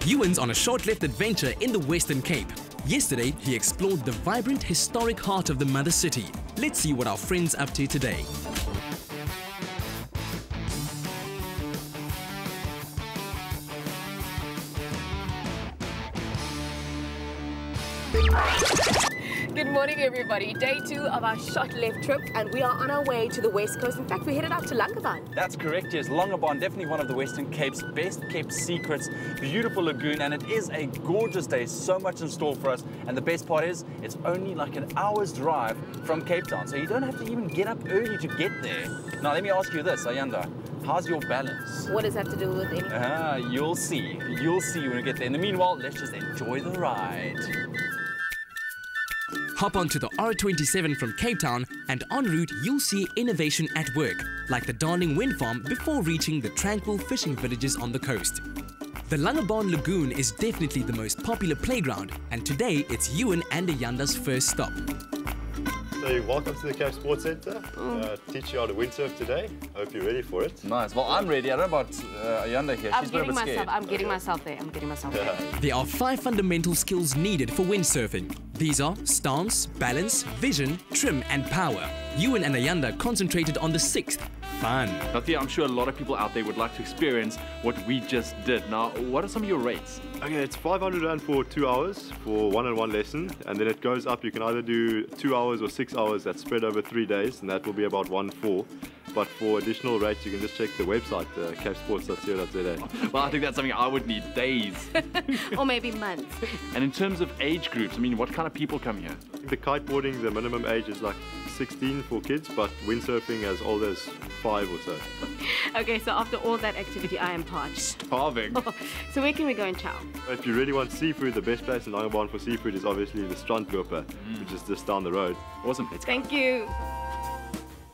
Ewan's on a short-lived adventure in the Western Cape. Yesterday, he explored the vibrant, historic heart of the mother city. Let's see what our friend's up to today. Good morning, everybody. Day 2 of our Sho't Left trip, and we are on our way to the West Coast. In fact, we're headed out to Langebaan. That's correct, yes. Langebaan, definitely one of the Western Cape's best kept secrets. Beautiful lagoon, and it is a gorgeous day. So much in store for us. And the best part is, it's only like an hour's drive from Cape Town, so you don't have to even get up early to get there. Now, let me ask you this, Ayanda. How's your balance? What does that have to do with anything? You'll see. You'll see when we get there. In the meanwhile, let's just enjoy the ride. Hop onto the R27 from Cape Town, and en route you'll see innovation at work, like the Darling Wind Farm before reaching the tranquil fishing villages on the coast. The Langebaan Lagoon is definitely the most popular playground, and today it's Ewan and Ayanda's first stop. So welcome to the Cape Sports Centre. Teach you how to windsurf today. Hope you're ready for it. Nice. Well, I'm ready. I don't know about Ayanda here. She's a bit scared. I'm getting myself there. There are 5 fundamental skills needed for windsurfing. These are stance, balance, vision, trim and power. Ewan and Ayanda concentrated on the 6th, fun. Now, Thea, I'm sure a lot of people out there would like to experience what we just did. Now, what are some of your rates? Okay, it's 500 Rand for 2 hours for one-on-one lesson, and then it goes up. You can either do 2 hours or 6 hours. That's spread over 3 days, and that will be about 1,400. But for additional rates, you can just check the website, capesports.co.za. Well, I think that's something I would need days. Or maybe months. And in terms of age groups, I mean, what kind of people come here? The kiteboarding, the minimum age is like 16 for kids, but windsurfing as old as 5 or so. Okay, so after all that activity, I am parched. Starving. So where can we go and chow? If you really want seafood, the best place in Langebaan for seafood is obviously the Sho't Left, which is just down the road. Awesome. Let's go. Thank you.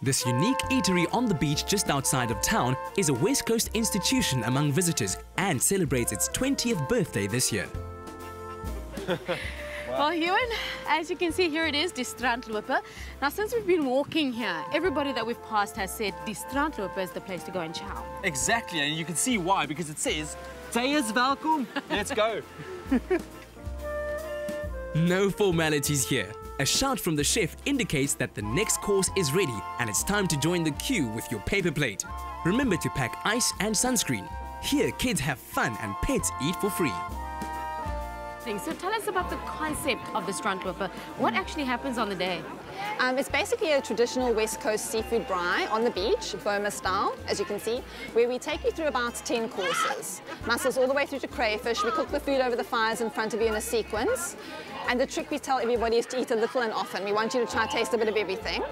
This unique eatery on the beach just outside of town is a West Coast institution among visitors and celebrates its 20th birthday this year. Well, Ewan, as you can see, here it is, die Sho't Left. Now, since we've been walking here, everybody that we've passed has said die Sho't Left is the place to go and chow. Exactly, and you can see why, because it says, "Say is welkom." Let's go. No formalities here. A shout from the chef indicates that the next course is ready and it's time to join the queue with your paper plate. Remember to pack ice and sunscreen. Here, kids have fun and pets eat for free. So tell us about the concept of the Sho't Left. What actually happens on the day? It's basically a traditional West Coast seafood braai on the beach, Boma style, as you can see, where we take you through about 10 courses. Mussels all the way through to crayfish. We cook the food over the fires in front of you in a sequence. And the trick we tell everybody is to eat a little and often. We want you to try to taste a bit of everything.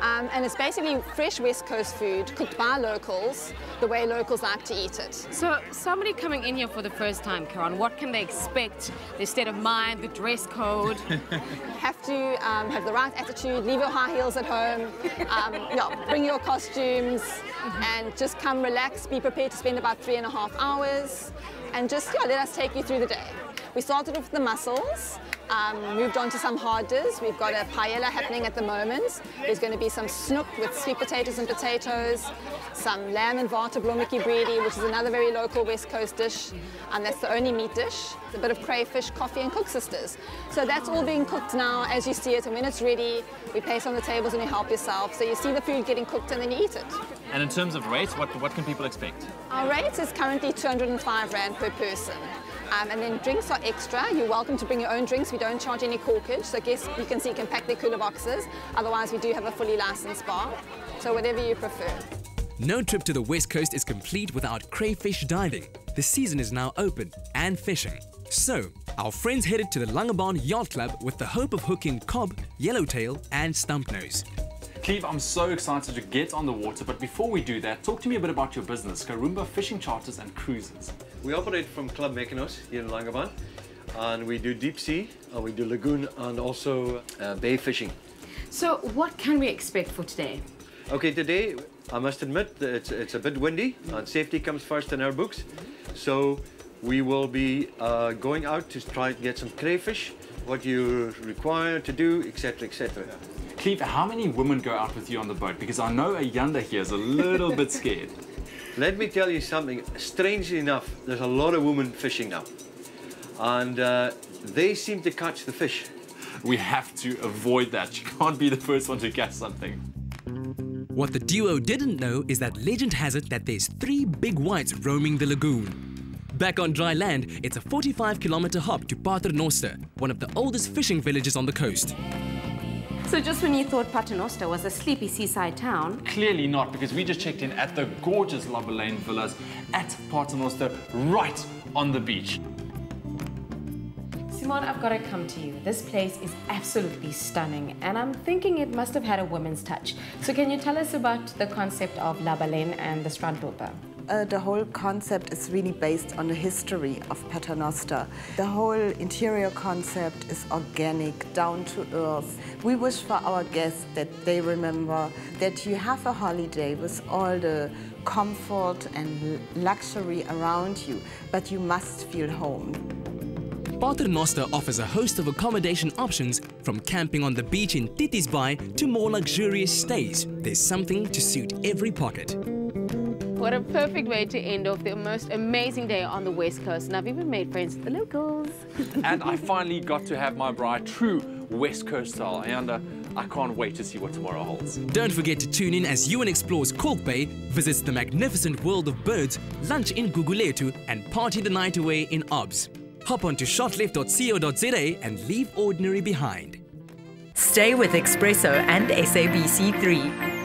And it's basically fresh West Coast food cooked by locals, the way locals like to eat it. So somebody coming in here for the first time, Karan, what can they expect? The state of mind, the dress code? Have to have the right attitude, leave your high heels at home, bring your costumes, and just come relax, be prepared to spend about 3.5 hours, and just let us take you through the day. We started with the mussels. Moved on to some hard dishes. We've got a paella happening at the moment. There's going to be some snoek with sweet potatoes and potatoes, some lamb and water blommetjie breedie, which is another very local West Coast dish, and that's the only meat dish. A bit of crayfish, coffee and cook sisters. So that's all being cooked now as you see it, and when it's ready, we place on the tables and you help yourself. So you see the food getting cooked and then you eat it. And in terms of rates, what can people expect? Our rate is currently 205 Rand per person. And then drinks are extra. You're welcome to bring your own drinks. We don't charge any corkage, so guests, you can see, can pack their cooler boxes. Otherwise, we do have a fully licensed bar. So whatever you prefer. No trip to the West Coast is complete without crayfish diving. The season is now open and fishing. So, our friends headed to the Langebaan Yacht Club with the hope of hooking cob, yellowtail and stumpnose. Cleve, I'm so excited to get on the water, but before we do that, talk to me a bit about your business, Karumba Fishing Charters and Cruises. We operate from Club Mechanos here in Langebaan, and we do deep sea, and we do lagoon, and also bay fishing. So what can we expect for today? Okay, today, I must admit that it's a bit windy, and safety comes first in our books. So we will be going out to try and get some crayfish, what you require to do, etc., etc. Cleve, how many women go out with you on the boat? Because I know Ayanda here is a little bit scared. Let me tell you something. Strangely enough, there's a lot of women fishing now. and they seem to catch the fish. We have to avoid that. You can't be the first one to catch something. What the duo didn't know is that legend has it that there's 3 big whites roaming the lagoon. Back on dry land, it's a 45-kilometer hop to Paternoster, one of the oldest fishing villages on the coast. So just when you thought Paternoster was a sleepy seaside town, Clearly not, because we just checked in at the gorgeous Lane villas at Paternoster, right on the beach. Simon, I've got to come to you. This place is absolutely stunning, and I'm thinking it must have had a women's touch. So can you tell us about the concept of Lane and the strandloper? The whole concept is really based on the history of Paternoster. The whole interior concept is organic, down to earth. We wish for our guests that they remember that you have a holiday with all the comfort and luxury around you, but you must feel home. Paternoster offers a host of accommodation options, from camping on the beach in Titisbai to more luxurious stays. There's something to suit every pocket. What a perfect way to end off the most amazing day on the West Coast. And I've even made friends with the locals. And I finally got to have my bride true West Coast style, and I can't wait to see what tomorrow holds. Don't forget to tune in as Ewan explores Kalk Bay, visits the magnificent world of birds, lunch in Guguletu, and party the night away in OBS. Hop on to shotleft.co.za and leave ordinary behind. Stay with eXpresso and SABC3.